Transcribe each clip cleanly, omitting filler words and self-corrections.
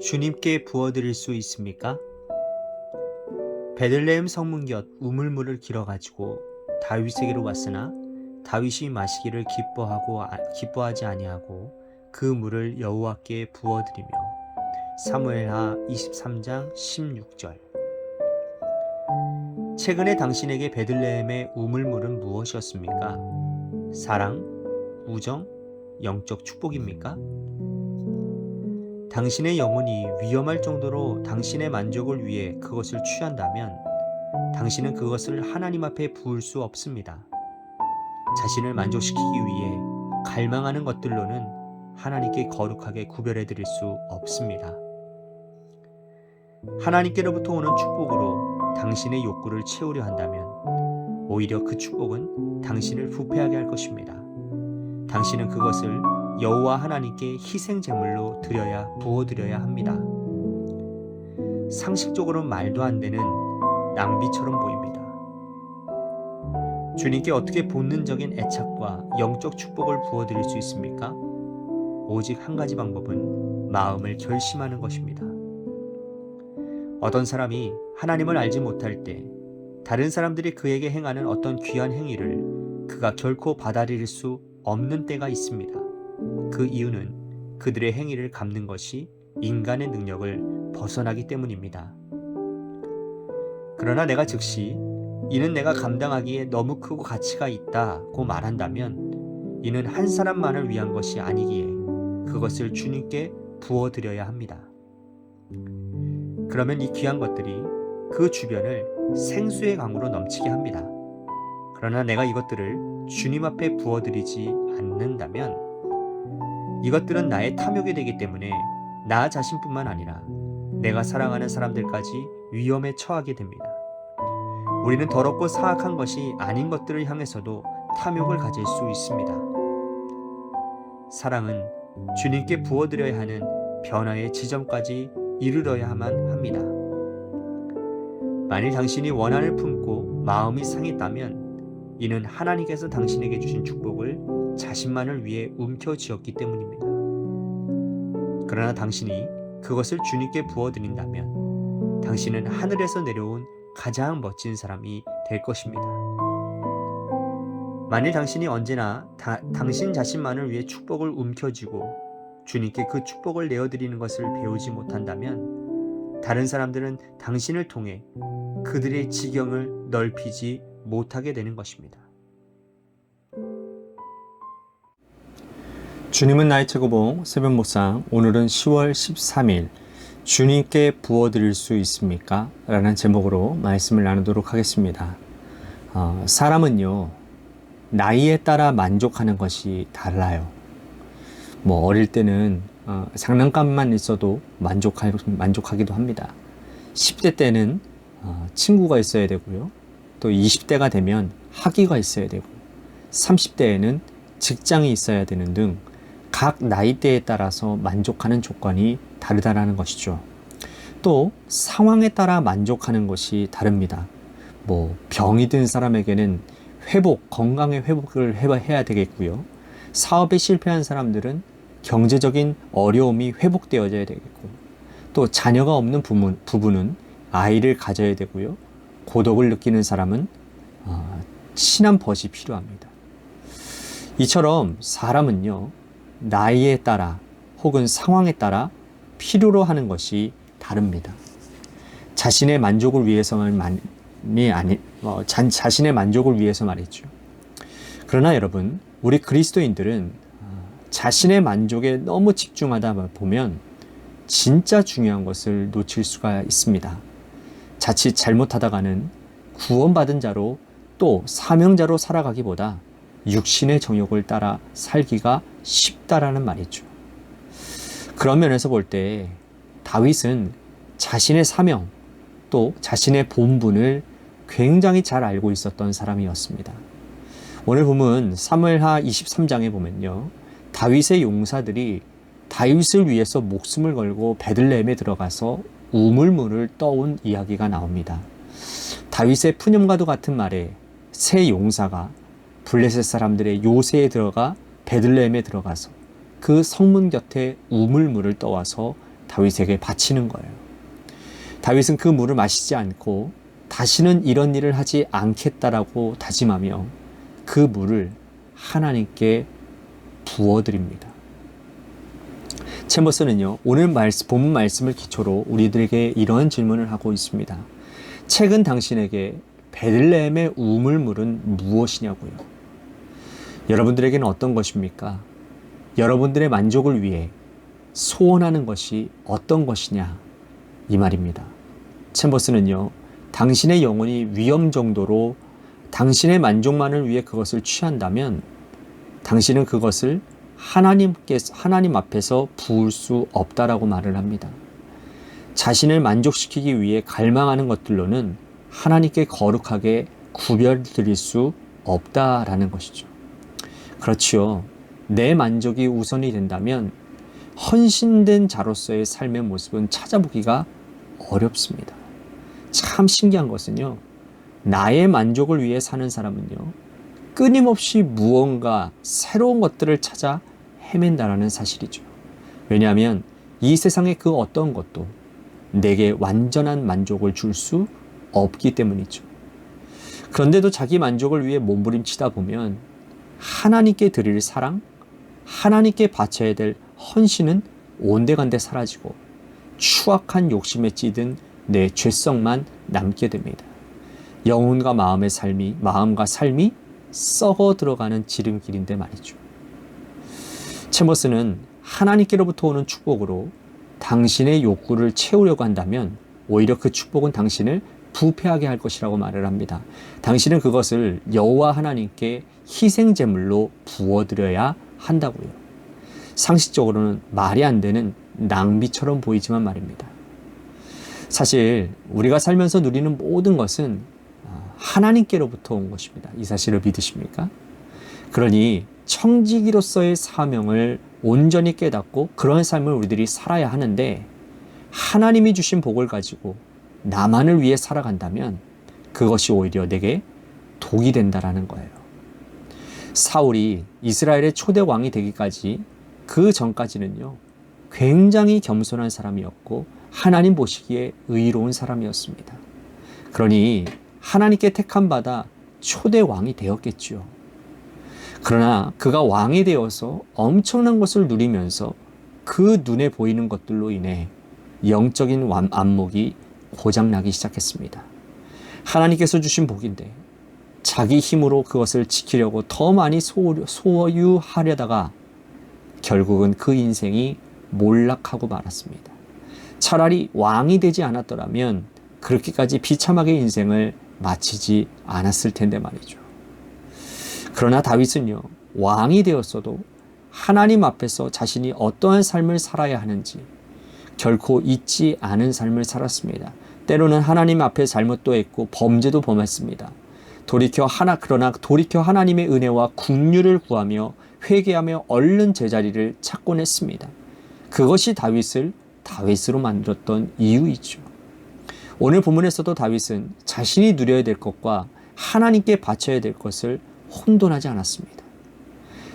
주님께 부어드릴 수 있습니까? 베들레헴 성문 곁 우물물을 길어가지고 다윗에게로 왔으나 다윗이 마시기를 기뻐하지 아니하고 그 물을 여호와께 부어드리며. 사무엘하 23장 16절. 최근에 당신에게 베들레헴의 우물물은 무엇이었습니까? 사랑, 우정, 영적 축복입니까? 당신의 영혼이 위험할 정도로 당신의 만족을 위해 그것을 취한다면 당신은 그것을 하나님 앞에 부을 수 없습니다. 자신을 만족시키기 위해 갈망하는 것들로는 하나님께 거룩하게 구별해 드릴 수 없습니다. 하나님께로부터 오는 축복으로 당신의 욕구를 채우려 한다면 오히려 그 축복은 당신을 부패하게 할 것입니다. 당신은 그것을 여호와 하나님께 희생 제물로 부어드려야 합니다. 상식적으로 말도 안 되는 낭비처럼 보입니다. 주님께 어떻게 본능적인 애착과 영적 축복을 부어드릴 수 있습니까? 오직 한 가지 방법은 마음을 결심하는 것입니다. 어떤 사람이 하나님을 알지 못할 때 다른 사람들이 그에게 행하는 어떤 귀한 행위를 그가 결코 받아들일 수 없는 때가 있습니다. 그 이유는 그들의 행위를 갚는 것이 인간의 능력을 벗어나기 때문입니다. 그러나 내가 즉시 이는 내가 감당하기에 너무 크고 가치가 있다고 말한다면 이는 한 사람만을 위한 것이 아니기에 그것을 주님께 부어드려야 합니다. 그러면 이 귀한 것들이 그 주변을 생수의 강으로 넘치게 합니다. 그러나 내가 이것들을 주님 앞에 부어드리지 않는다면 이것들은 나의 탐욕이 되기 때문에 나 자신뿐만 아니라 내가 사랑하는 사람들까지 위험에 처하게 됩니다. 우리는 더럽고 사악한 것이 아닌 것들을 향해서도 탐욕을 가질 수 있습니다. 사랑은 주님께 부어드려야 하는 변화의 지점까지 이르러야만 합니다. 만일 당신이 원한을 품고 마음이 상했다면 이는 하나님께서 당신에게 주신 축복을 자신만을 위해 움켜쥐었기 때문입니다. 그러나 당신이 그것을 주님께 부어드린다면 당신은 하늘에서 내려온 가장 멋진 사람이 될 것입니다. 만일 당신이 언제나 당신 자신만을 위해 축복을 움켜쥐고 주님께 그 축복을 내어드리는 것을 배우지 못한다면 다른 사람들은 당신을 통해 그들의 지경을 넓히지 못하게 되는 것입니다. 주님은 나의 최고봉 새벽 묵상, 오늘은 10월 13일 주님께 부어드릴 수 있습니까? 라는 제목으로 말씀을 나누도록 하겠습니다. 사람은요, 나이에 따라 만족하는 것이 달라요. 어릴 때는 장난감만 있어도 만족하기도 합니다. 10대 때는 친구가 있어야 되고요. 또 20대가 되면 학위가 있어야 되고 30대에는 직장이 있어야 되는 등 각 나이대에 따라서 만족하는 조건이 다르다라는 것이죠. 또 상황에 따라 만족하는 것이 다릅니다. 병이 든 사람에게는 건강의 회복을 해야 되겠고요. 사업에 실패한 사람들은 경제적인 어려움이 회복되어져야 되겠고, 또 자녀가 없는 부부는 아이를 가져야 되고요. 고독을 느끼는 사람은 친한 벗이 필요합니다. 이처럼 사람은요, 나이에 따라 혹은 상황에 따라 필요로 하는 것이 다릅니다. 자신의 만족을 위해서만이 자신의 만족을 위해서 말이죠. 그러나 여러분, 우리 그리스도인들은 자신의 만족에 너무 집중하다 보면 진짜 중요한 것을 놓칠 수가 있습니다. 자칫 잘못하다가는 구원받은 자로 또 사명자로 살아가기보다 육신의 정욕을 따라 살기가 쉽다라는 말이죠. 그런 면에서 볼 때 다윗은 자신의 사명 또 자신의 본분을 굉장히 잘 알고 있었던 사람이었습니다. 오늘 본문 사무엘하 23장에 보면요, 다윗의 용사들이 다윗을 위해서 목숨을 걸고 베들레헴에 들어가서 우물물을 떠온 이야기가 나옵니다. 다윗의 푸념과도 같은 말에 세 용사가 블레셋 사람들의 요새에 들어가 베들레헴에 들어가서 그 성문 곁에 우물물을 떠와서 다윗에게 바치는 거예요. 다윗은 그 물을 마시지 않고 다시는 이런 일을 하지 않겠다라고 다짐하며 그 물을 하나님께 부어드립니다. 챔버스는요, 오늘 본문 말씀을 기초로 우리들에게 이러한 질문을 하고 있습니다. 최근 당신에게 베들레헴의 우물물은 무엇이냐고요? 여러분들에게는 어떤 것입니까? 여러분들의 만족을 위해 소원하는 것이 어떤 것이냐? 이 말입니다. 챔버스는요, 당신의 영혼이 위험 정도로 당신의 만족만을 위해 그것을 취한다면 당신은 그것을 하나님 앞에서 부을 수 없다라고 말을 합니다. 자신을 만족시키기 위해 갈망하는 것들로는 하나님께 거룩하게 구별드릴 수 없다라는 것이죠. 그렇지요. 내 만족이 우선이 된다면 헌신된 자로서의 삶의 모습은 찾아보기가 어렵습니다. 참 신기한 것은요, 나의 만족을 위해 사는 사람은요, 끊임없이 무언가 새로운 것들을 찾아 헤맨다라는 사실이죠. 왜냐하면 이 세상의 그 어떤 것도 내게 완전한 만족을 줄 수 없기 때문이죠. 그런데도 자기 만족을 위해 몸부림치다 보면 하나님께 드릴 사랑, 하나님께 바쳐야 될 헌신은 온데간데 사라지고 추악한 욕심에 찌든 내 죄성만 남게 됩니다. 영혼과 마음과 삶이 썩어 들어가는 지름길인데 말이죠. 챔버스는 하나님께로부터 오는 축복으로 당신의 욕구를 채우려고 한다면 오히려 그 축복은 당신을 부패하게 할 것이라고 말을 합니다. 당신은 그것을 여호와 하나님께 희생제물로 부어드려야 한다고요. 상식적으로는 말이 안 되는 낭비처럼 보이지만 말입니다. 사실 우리가 살면서 누리는 모든 것은 하나님께로부터 온 것입니다. 이 사실을 믿으십니까? 그러니 청지기로서의 사명을 온전히 깨닫고 그런 삶을 우리들이 살아야 하는데, 하나님이 주신 복을 가지고 나만을 위해 살아간다면 그것이 오히려 내게 독이 된다라는 거예요. 사울이 이스라엘의 초대 왕이 되기까지 그 전까지는요, 굉장히 겸손한 사람이었고 하나님 보시기에 의로운 사람이었습니다. 그러니 하나님께 택함 받아 초대 왕이 되었겠지요. 그러나 그가 왕이 되어서 엄청난 것을 누리면서 그 눈에 보이는 것들로 인해 영적인 안목이 고장나기 시작했습니다. 하나님께서 주신 복인데 자기 힘으로 그것을 지키려고 더 많이 소유하려다가 결국은 그 인생이 몰락하고 말았습니다. 차라리 왕이 되지 않았더라면 그렇게까지 비참하게 인생을 마치지 않았을 텐데 말이죠. 그러나 다윗은요, 왕이 되었어도 하나님 앞에서 자신이 어떠한 삶을 살아야 하는지 결코 잊지 않은 삶을 살았습니다. 때로는 하나님 앞에 잘못도 했고 범죄도 범했습니다. 그러나 돌이켜 하나님의 은혜와 긍휼을 구하며 회개하며 얼른 제자리를 찾곤 했습니다. 그것이 다윗을 다윗으로 만들었던 이유이죠. 오늘 본문에서도 다윗은 자신이 누려야 될 것과 하나님께 바쳐야 될 것을 혼돈하지 않았습니다.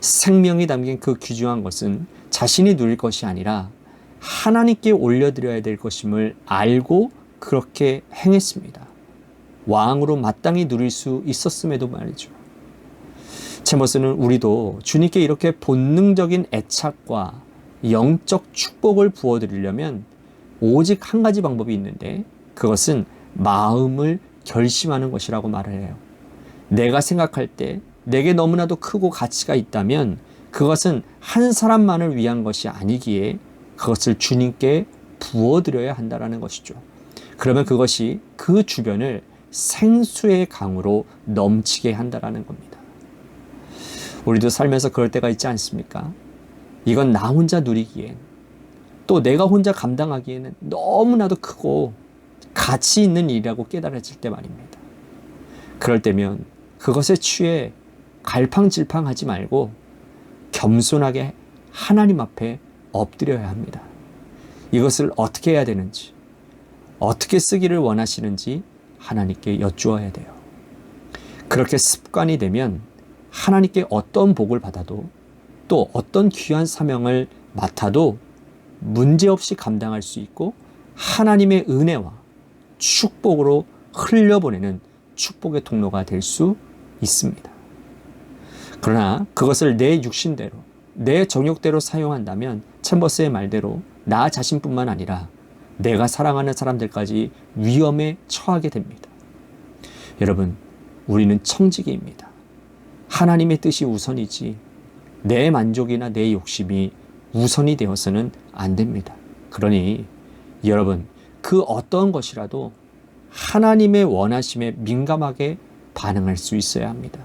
생명이 담긴 그 귀중한 것은 자신이 누릴 것이 아니라 하나님께 올려드려야 될 것임을 알고 그렇게 행했습니다. 왕으로 마땅히 누릴 수 있었음에도 말이죠. 챔버스는 우리도 주님께 이렇게 본능적인 애착과 영적 축복을 부어드리려면 오직 한 가지 방법이 있는데, 그것은 마음을 결심하는 것이라고 말을 해요. 내가 생각할 때 내게 너무나도 크고 가치가 있다면 그것은 한 사람만을 위한 것이 아니기에 그것을 주님께 부어드려야 한다는 것이죠. 그러면 그것이 그 주변을 생수의 강으로 넘치게 한다는 겁니다. 우리도 살면서 그럴 때가 있지 않습니까? 이건 나 혼자 누리기엔, 또 내가 혼자 감당하기에는 너무나도 크고 가치 있는 일이라고 깨달아질 때 말입니다. 그럴 때면 그것에 취해 갈팡질팡하지 말고 겸손하게 하나님 앞에 엎드려야 합니다. 이것을 어떻게 해야 되는지, 어떻게 쓰기를 원하시는지 하나님께 여쭈어야 돼요. 그렇게 습관이 되면 하나님께 어떤 복을 받아도 또 어떤 귀한 사명을 맡아도 문제없이 감당할 수 있고 하나님의 은혜와 축복으로 흘려보내는 축복의 통로가 될 수 있습니다. 그러나 그것을 내 육신대로, 내 정욕대로 사용한다면 챔버스의 말대로 나 자신뿐만 아니라 내가 사랑하는 사람들까지 위험에 처하게 됩니다. 여러분, 우리는 청지기입니다. 하나님의 뜻이 우선이지 내 만족이나 내 욕심이 우선이 되어서는 안 됩니다. 그러니 여러분, 그 어떤 것이라도 하나님의 원하심에 민감하게 반응할 수 있어야 합니다.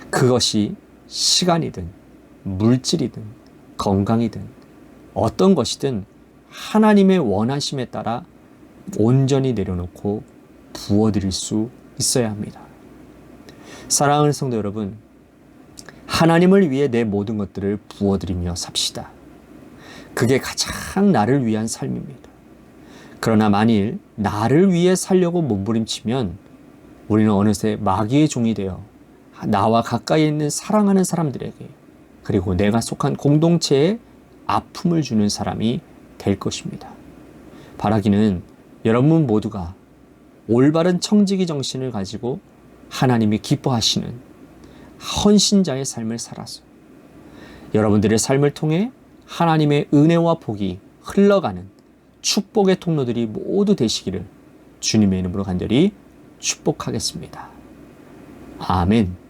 그것이 시간이든 물질이든 건강이든 어떤 것이든 하나님의 원하심에 따라 온전히 내려놓고 부어드릴 수 있어야 합니다. 사랑하는 성도 여러분, 하나님을 위해 내 모든 것들을 부어드리며 삽시다. 그게 가장 나를 위한 삶입니다. 그러나 만일 나를 위해 살려고 몸부림치면 우리는 어느새 마귀의 종이 되어 나와 가까이 있는 사랑하는 사람들에게 그리고 내가 속한 공동체에 아픔을 주는 사람이 될 것입니다. 바라기는 여러분 모두가 올바른 청지기 정신을 가지고 하나님이 기뻐하시는 헌신자의 삶을 살아서 여러분들의 삶을 통해 하나님의 은혜와 복이 흘러가는 축복의 통로들이 모두 되시기를 주님의 이름으로 간절히 축복하겠습니다. 아멘.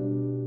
아멘.